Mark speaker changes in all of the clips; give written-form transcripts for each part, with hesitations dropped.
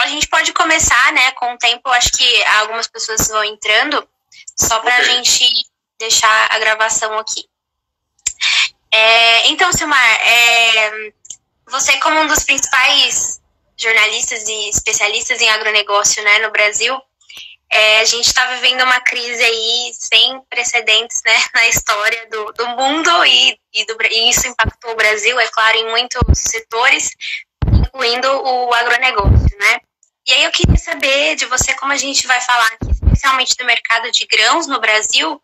Speaker 1: gente pode começar, né, com o tempo, acho que algumas pessoas vão entrando, só para a gente deixar a gravação aqui. Então, Silmar, você como um dos principais jornalistas e especialistas em agronegócio, né, no Brasil, a gente está vivendo uma crise aí sem precedentes, né, na história do mundo e isso impactou o Brasil, é claro, em muitos setores, incluindo o agronegócio, né? E aí eu queria saber de você, como a gente vai falar aqui, especialmente do mercado de grãos no Brasil,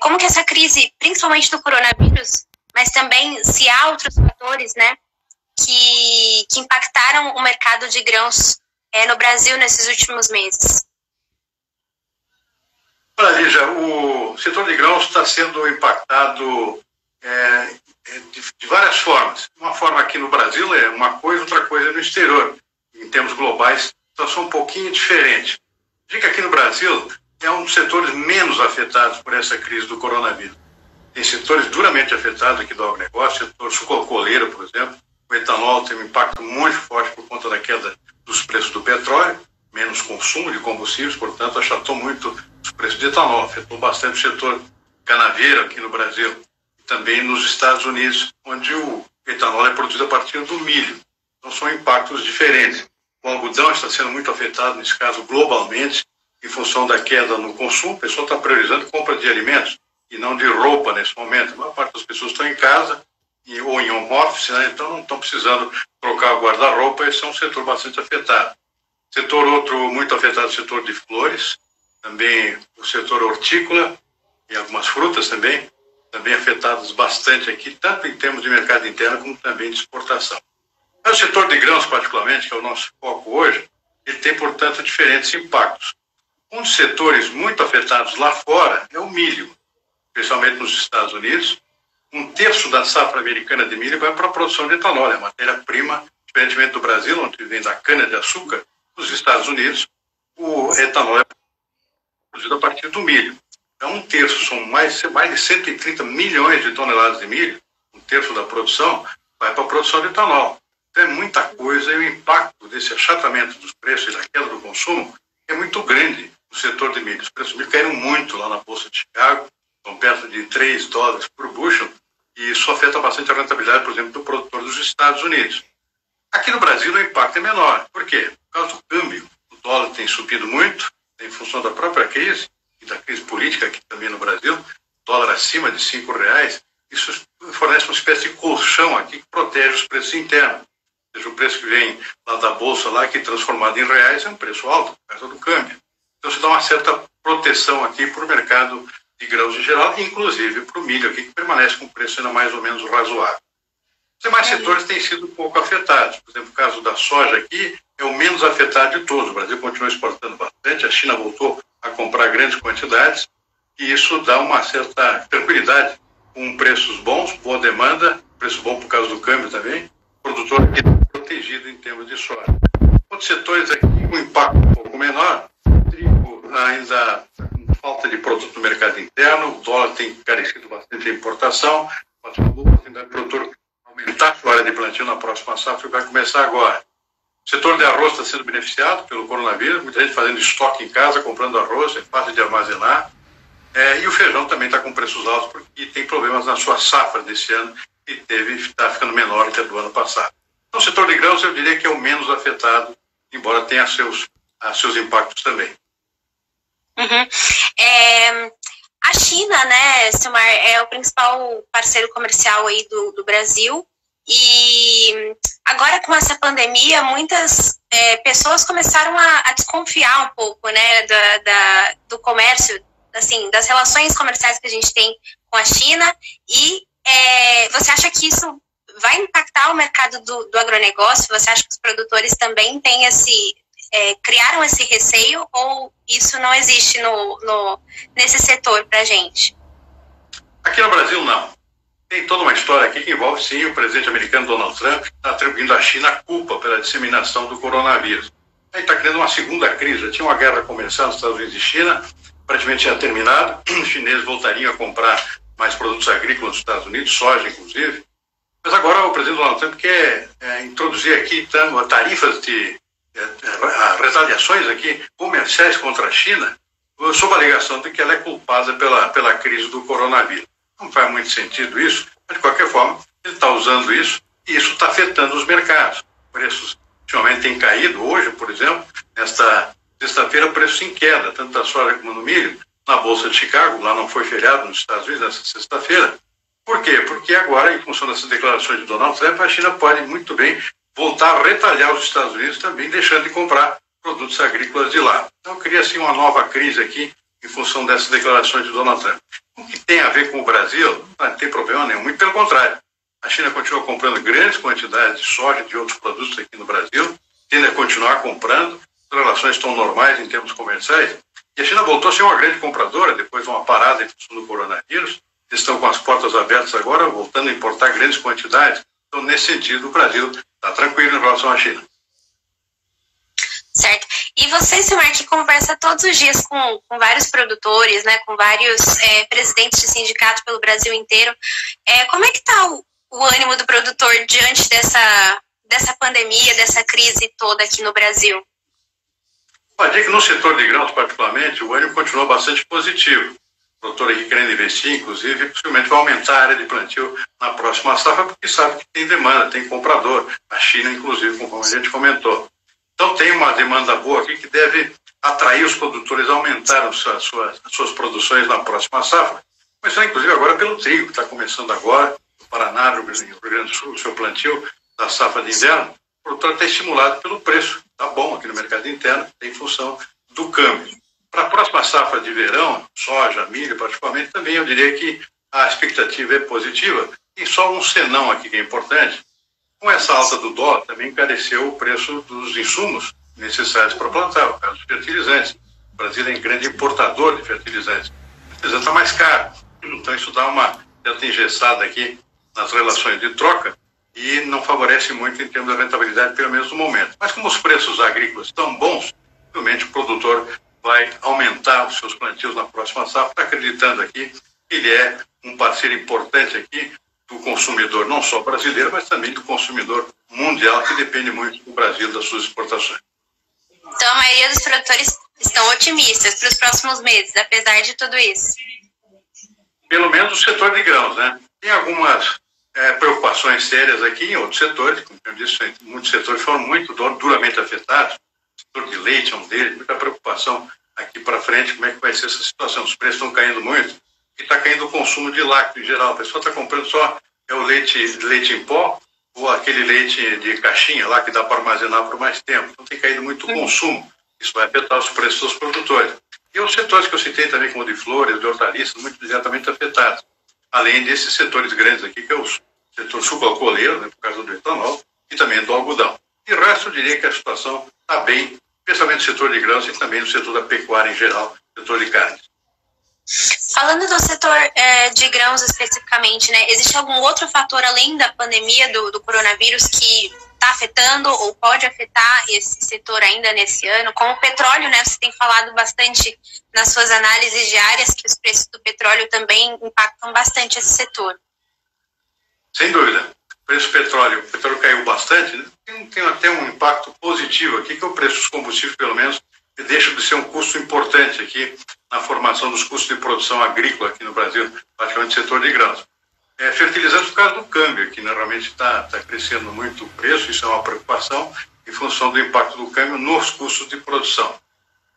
Speaker 1: como que essa crise, principalmente do coronavírus, mas também se há outros fatores, né, que impactaram o mercado de grãos no Brasil nesses últimos meses.
Speaker 2: Olha, Lígia, o setor de grãos está sendo impactado de várias formas. Uma forma aqui no Brasil é uma coisa, outra coisa no exterior. Em termos globais, a situação é um pouquinho diferente. Diga que aqui no Brasil é um dos setores menos afetados por essa crise do coronavírus. Tem setores duramente afetados aqui do agronegócio, setor sucroalcooleiro, por exemplo. O etanol tem um impacto muito forte por conta da queda dos preços do petróleo, menos consumo de combustíveis, portanto, achatou muito os preços de etanol, afetou bastante o setor canaveiro aqui no Brasil. E também nos Estados Unidos, onde o etanol é produzido a partir do milho. Então, são impactos diferentes. O algodão está sendo muito afetado, nesse caso, globalmente, em função da queda no consumo. A pessoa está priorizando compra de alimentos e não de roupa nesse momento. A maior parte das pessoas estão em casa ou em home office, né? Então não estão precisando trocar o guarda-roupa. Esse é um setor bastante afetado. Setor outro muito afetado, o setor de flores, também o setor hortícola e algumas frutas também afetados bastante aqui, tanto em termos de mercado interno como também de exportação. Mas o setor de grãos, particularmente, que é o nosso foco hoje, ele tem, portanto, diferentes impactos. Um dos setores muito afetados lá fora é o milho, especialmente nos Estados Unidos. 1/3 da safra americana de milho vai para a produção de etanol, é a matéria-prima, diferentemente do Brasil, onde vem da cana-de-açúcar. Nos Estados Unidos, o etanol é produzido a partir do milho. Então, 1/3, são mais de 130 milhões de toneladas de milho, 1/3 da produção vai para a produção de etanol. Então, é muita coisa e o impacto desse achatamento dos preços e da queda do consumo é muito grande no setor de milho. Os preços do milho caíram muito lá na Bolsa de Chicago, estão perto de $3 por bushel, e isso afeta bastante a rentabilidade, por exemplo, do produtor dos Estados Unidos. Aqui no Brasil o impacto é menor. Por quê? Por causa do câmbio. O dólar tem subido muito, em função da própria crise e da crise política aqui também no Brasil. Dólar acima de R$5, isso fornece uma espécie de colchão aqui que protege os preços internos. Ou seja, o preço que vem lá da Bolsa, lá, que transformado em reais, é um preço alto, por causa do câmbio. Então, isso dá uma certa proteção aqui para o mercado de grãos em geral, inclusive para o milho aqui, que permanece com um preço ainda mais ou menos razoável. Os demais setores têm sido um pouco afetados. Por exemplo, o caso da soja aqui é o menos afetado de todos. O Brasil continua exportando bastante, a China voltou a comprar grandes quantidades, e isso dá uma certa tranquilidade, com preços bons, boa demanda, preço bom por causa do câmbio também, o produtor aqui está protegido em termos de soja. Outros setores aqui com impacto um pouco menor, o trigo ainda com falta de produto no mercado interno, o dólar tem encarecido bastante a importação, mas a oportunidade do produtor aumentar a sua área de plantio na próxima safra, que vai começar agora. O setor de arroz está sendo beneficiado pelo coronavírus, muita gente fazendo estoque em casa, comprando arroz, é fácil de armazenar. E o feijão também está com preços altos, porque tem problemas na sua safra desse ano, e está ficando menor que a do ano passado. Então, o setor de grãos, eu diria que é o menos afetado, embora tenha seus impactos também.
Speaker 1: Uhum. A China, né, Silmar, é o principal parceiro comercial aí do Brasil, e agora com essa pandemia, muitas pessoas começaram a desconfiar um pouco, né, do comércio, assim, das relações comerciais que a gente tem com a China, e você acha que isso vai impactar o mercado do agronegócio? Você acha que os produtores também têm criaram esse receio, ou isso não existe nesse setor para a gente?
Speaker 2: Aqui no Brasil, não. Tem toda uma história aqui que envolve, sim, o presidente americano Donald Trump, que está atribuindo à China a culpa pela disseminação do coronavírus. Aí está criando uma segunda crise. Já tinha uma guerra começando nos Estados Unidos e China, praticamente tinha terminado, os chineses voltariam a comprar mais produtos agrícolas nos Estados Unidos, soja inclusive. Mas agora o presidente Donald Trump quer introduzir aqui tarifas de retaliações aqui comerciais contra a China sob a alegação de que ela é culpada pela crise do coronavírus. Não faz muito sentido isso, mas de qualquer forma ele está usando isso e isso está afetando os mercados. Preços ultimamente têm caído. Hoje, por exemplo, nesta sexta-feira, preços em queda, tanto da soja como no milho, na Bolsa de Chicago. Lá não foi feriado nos Estados Unidos nessa sexta-feira. Por quê? Porque agora, em função dessas declarações de Donald Trump, a China pode muito bem voltar a retalhar os Estados Unidos também, deixando de comprar produtos agrícolas de lá. Então, cria assim uma nova crise aqui em função dessas declarações de Donald Trump. O que tem a ver com o Brasil, não tem problema nenhum, muito pelo contrário. A China continua comprando grandes quantidades de soja e de outros produtos aqui no Brasil, tende a continuar comprando, as relações estão normais em termos comerciais, e a China voltou a ser uma grande compradora depois de uma parada em função do coronavírus. Eles estão com as portas abertas agora, voltando a importar grandes quantidades. Então, nesse sentido, o Brasil está tranquilo em relação à China.
Speaker 1: Certo. E você, Silmar, que conversa todos os dias com vários produtores, né, com vários presidentes de sindicato pelo Brasil inteiro, como é que está o ânimo do produtor diante dessa pandemia, dessa crise toda aqui no Brasil?
Speaker 2: Eu diria que no setor de grãos, particularmente, o ânimo continuou bastante positivo. O produtor aqui querendo investir, inclusive, possivelmente vai aumentar a área de plantio na próxima safra, porque sabe que tem demanda, tem comprador. A China, inclusive, como a gente comentou. Então, tem uma demanda boa aqui que deve atrair os produtores a aumentar as suas produções na próxima safra. Começando, inclusive, agora pelo trigo, que está começando agora, no Paraná, no Rio Grande do Sul, o seu plantio da safra de inverno. O produtor está estimulado pelo preço. Está bom aqui no mercado interno, em função do câmbio. Para a próxima safra de verão, soja, milho, particularmente, também eu diria que a expectativa é positiva. E só um senão aqui que é importante. Com essa alta do dólar, também encareceu o preço dos insumos necessários para plantar, o caso dos fertilizantes. O Brasil é um grande importador de fertilizantes. O fertilizante está mais caro. Então, isso dá uma certa engessada aqui nas relações de troca e não favorece muito em termos de rentabilidade, pelo menos no momento. Mas como os preços agrícolas estão bons, realmente o produtor vai aumentar os seus plantios na próxima safra, acreditando aqui que ele é um parceiro importante aqui do consumidor, não só brasileiro, mas também do consumidor mundial, que depende muito do Brasil das suas exportações.
Speaker 1: Então, a maioria dos produtores estão otimistas para os próximos meses, apesar de tudo isso.
Speaker 2: Pelo menos o setor de grãos, né? Tem algumas preocupações sérias aqui em outros setores, como eu disse, muitos setores foram muito duramente afetados. O setor de leite é um deles, muita preocupação aqui para frente, como é que vai ser essa situação. Os preços estão caindo muito e está caindo o consumo de lácteo em geral. A pessoa está comprando só o leite em pó ou aquele leite de caixinha lá que dá para armazenar por mais tempo. Então tem caído muito o consumo. Isso vai afetar os preços dos produtores. E os setores que eu citei também, como de flores, de hortaliças, muito diretamente afetados. Além desses setores grandes aqui, que é o setor sucroalcooleiro, né, por causa do etanol, e também do algodão. E o resto, eu diria que a situação está bem, especialmente no setor de grãos e também no setor da pecuária em geral, setor de carnes.
Speaker 1: Falando do setor de grãos especificamente, né, existe algum outro fator além da pandemia do coronavírus que está afetando ou pode afetar esse setor ainda nesse ano? Como o petróleo, né, você tem falado bastante nas suas análises diárias que os preços do petróleo também impactam bastante esse setor.
Speaker 2: Sem dúvida. O preço do petróleo, o petróleo caiu bastante, né? Tem até um impacto positivo aqui, que é o preço dos combustíveis, pelo menos, deixa de ser um custo importante aqui na formação dos custos de produção agrícola aqui no Brasil, praticamente setor de grãos. Fertilizantes por causa do câmbio, que normalmente está crescendo muito o preço, isso é uma preocupação, em função do impacto do câmbio nos custos de produção.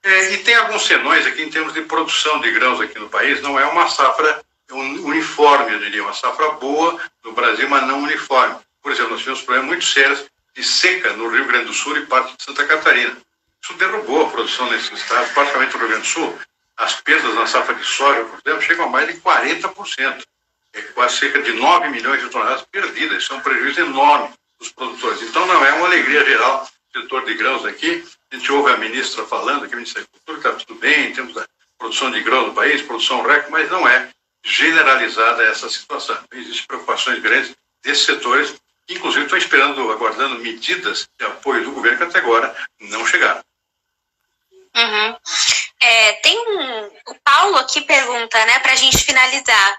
Speaker 2: E tem alguns senões aqui em termos de produção de grãos aqui no país, não é uma safra uniforme, eu diria, uma safra boa no Brasil, mas não uniforme. Por exemplo, nós tivemos problemas muito sérios de seca no Rio Grande do Sul e parte de Santa Catarina. Isso derrubou a produção nesse estado, praticamente no Rio Grande do Sul. As perdas na safra de soja, por exemplo, chegam a mais de 40%. Quase cerca de 9 milhões de toneladas perdidas. Isso é um prejuízo enorme dos produtores. Então, não é uma alegria geral o setor de grãos aqui. A gente ouve a ministra falando aqui, a ministra da Agricultura, que está tudo bem em termos da produção de grãos no país, produção recorde, mas não é generalizada essa situação. Existem preocupações grandes desses setores, que inclusive estão esperando, aguardando medidas de apoio do governo que até agora não chegaram.
Speaker 1: Uhum. O Paulo aqui pergunta, né, para a gente finalizar,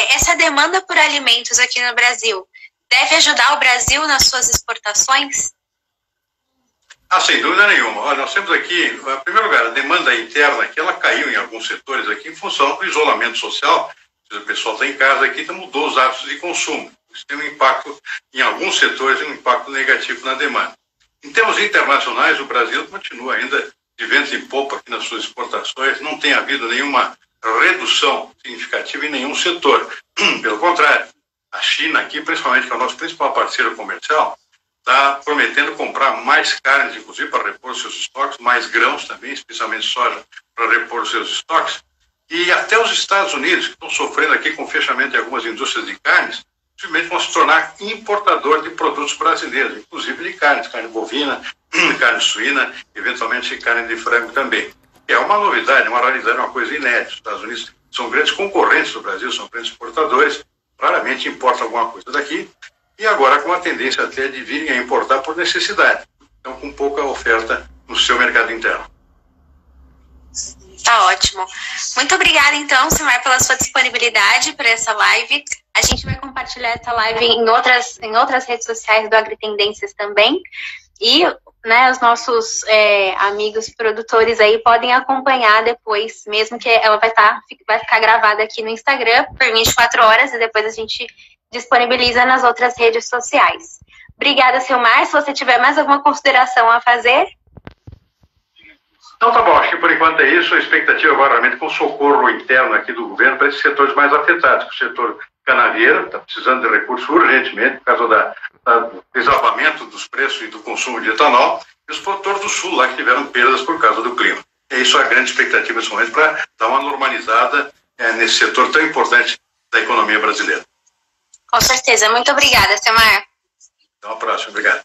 Speaker 1: essa demanda por alimentos aqui no Brasil deve ajudar o Brasil nas suas exportações?
Speaker 2: Sem dúvida nenhuma. Olha, nós temos aqui, em primeiro lugar, a demanda interna aqui, ela caiu em alguns setores aqui em função do isolamento social. O pessoal está em casa aqui, então mudou os hábitos de consumo. Isso tem um impacto, em alguns setores, um impacto negativo na demanda. Em termos internacionais, o Brasil continua ainda de vento em popa aqui nas suas exportações, não tem havido nenhuma redução significativa em nenhum setor. Pelo contrário, a China aqui, principalmente, que é o nosso principal parceiro comercial, está prometendo comprar mais carnes, inclusive, para repor seus estoques, mais grãos também, especialmente soja, para repor seus estoques. E até os Estados Unidos, que estão sofrendo aqui com o fechamento de algumas indústrias de carnes, simplesmente vão se tornar importador de produtos brasileiros, inclusive de carnes, carne bovina, carne suína, eventualmente carne de frango também. É uma novidade, uma raridade, uma coisa inédita. Os Estados Unidos são grandes concorrentes do Brasil, são grandes exportadores, raramente importam alguma coisa daqui, e agora com a tendência até de virem a importar por necessidade, então com pouca oferta no seu mercado interno.
Speaker 1: Tá ótimo. Muito obrigada, então, Silmar, pela sua disponibilidade para essa live. A gente vai compartilhar essa live em outras redes sociais do AgriTendências também. E, né, os nossos amigos produtores aí podem acompanhar depois, mesmo que ela vai ficar gravada aqui no Instagram por 24 horas e depois a gente disponibiliza nas outras redes sociais. Obrigada, Silmar. Se você tiver mais alguma consideração a fazer...
Speaker 2: Então tá bom, acho que por enquanto é isso. A expectativa agora realmente com o socorro interno aqui do governo para esses setores mais afetados. O setor canavieiro está precisando de recursos urgentemente por causa do desabamento dos preços e do consumo de etanol, e os produtores do sul lá que tiveram perdas por causa do clima. É isso a grande expectativa nesse momento para dar uma normalizada nesse setor tão importante da economia brasileira.
Speaker 1: Com certeza. Muito obrigada, Silmar.
Speaker 2: Até uma próxima. Obrigado.